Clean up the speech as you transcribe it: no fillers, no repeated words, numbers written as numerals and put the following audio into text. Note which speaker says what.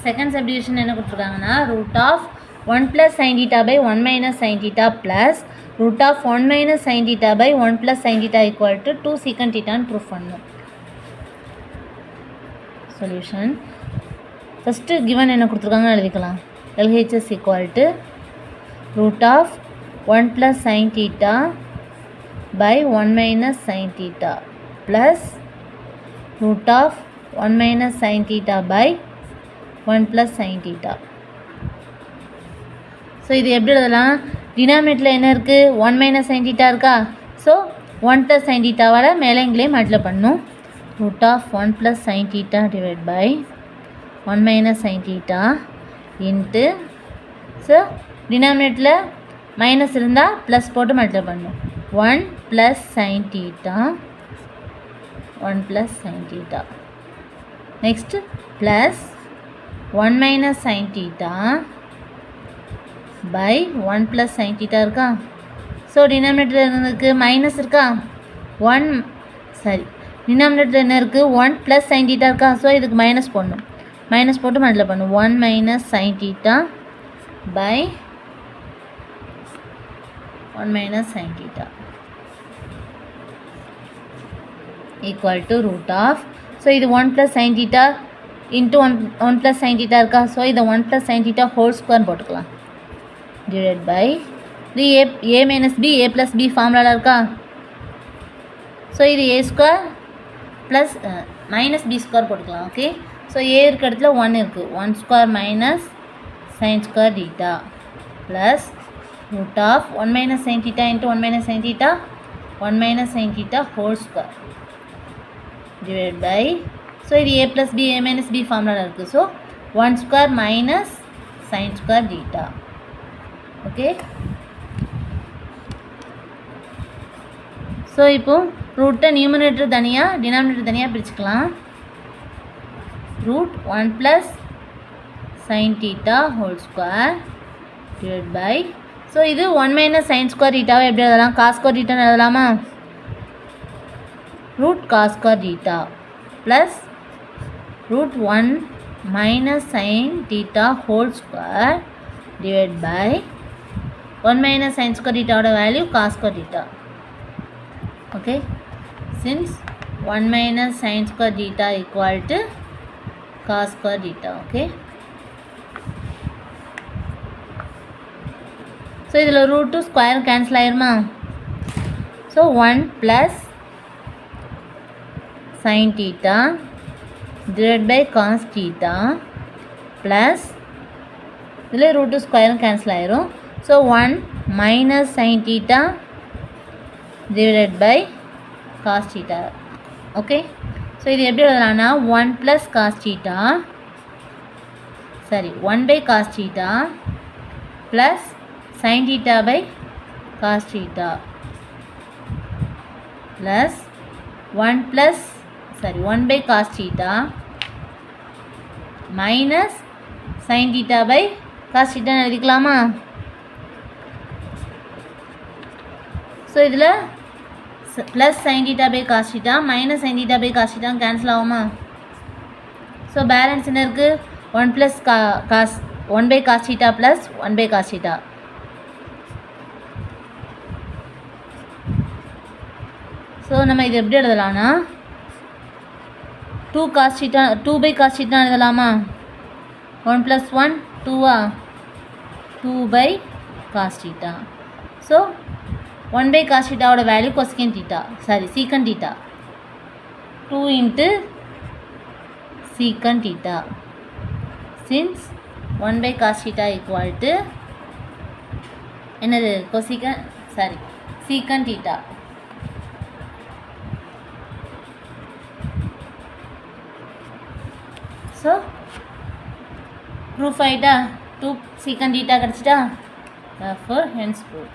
Speaker 1: Second subdivision என்ன கொடுத்துருக்காங்கன்னா root of 1 + sin theta by 1 - sin theta plus root of 1 - sin theta by 1 + sin theta equal to 2 secant theta ன்னு proof பண்ணணும். Solution first given என்ன கொடுத்துருக்காங்கன்னு எழுதிக்கலாம். LHS equal to root of 1 + sin theta by 1 - sin theta plus root of 1 - sin theta by 1 + sin theta. So இது எப்படி எழுதலாம்? டினாமினேட்டில் என்ன இருக்குது? 1 - sin theta இருக்கா? ஸோ 1 + sin thetaவால் மேலே இங்கேயே மல்டிப்ளை பண்ணணும். root of 1 + sin theta divided by 1 - sin theta into so டினாமினேட்டில் மைனஸ் இருந்தால் ப்ளஸ் போட்டு மல்டிப்ளை பண்ணணும். 1 + sin theta 1 + sin theta next plus 1 - sin theta by 1 + sin theta இருக்கா? ஸோ டினாமினேட்டர் இருந்ததுக்கு மைனஸ் இருக்கா? டினாமினேட்டர் என்ன இருக்குது? 1 + sin theta இருக்கா? ஸோ இதுக்கு மைனஸ் போடணும். மைனஸ் போட்டு மல்டிப்ளை பண்ணணும். 1 - sin theta by 1 - sin theta equal to root of so இது 1 + sin theta into 1 + sin theta இருக்கா? ஸோ இதை 1 + sin theta ஹோல் ஸ்கொயர் போட்டுக்கலாம். divided by இது a - b a + b ஃபார்முலாவில் இருக்கா? ஸோ இது a² ப்ளஸ் -b² போட்டுக்கலாம். ஓகே, ஸோ a இருக்க இடத்துல 1 இருக்குது. 1² - sin square theta plus root of 1 - sin theta into 1 - sin theta 1 - sin theta whole square divided by so இது a + b a - b ஃபார்முலாவில் இருக்குது. So 1² - sin square theta. Okay, so இப்போது ரூட்டை numerator தனியாக denominator தனியாக பிரிச்சுக்கலாம். √1 + sin theta whole square divide by so இது 1 - sin square thetaவை எப்படி எழுதலாம்? cos square theta எழுதலாமா? √cos square theta plus √1 - sin theta whole square divide by 1 - sin square thetaவோட value cos square theta. Okay, since 1 - sin square theta equal to cos square theta. Okay, so இதில் √2 square cancel ஆயிருமா? So 1 + sin theta divided by cos theta plus இதில் √2 ஸ்கொயரும் cancel ஆயிரும். So 1 - sin theta divided by cos theta. Okay, so இது எப்படி எழுதலாம்னா 1 + cos theta 1/cos theta plus sin theta by cos theta plus 1/cos theta minus sin theta by cos theta எழுதிக்கலாமா? So இதில் plus sin theta by cos theta minus sin theta by cos theta cancel ஆகுமா? So balance என்ன இருக்குது? 1/cos theta plus 1/cos theta. So நம்ம இது எப்படி எழுதலாம்னா 2/cos theta எழுதலாமா? 1 + 1 2 2/cos theta. So 1/cos thetaவோட value secant theta 2 into secant theta. Since 1/cos theta equal to என்னது secant theta. So proof ஆகிட்டா 2 secant theta கிடச்சிட்டா. therefore hence proof.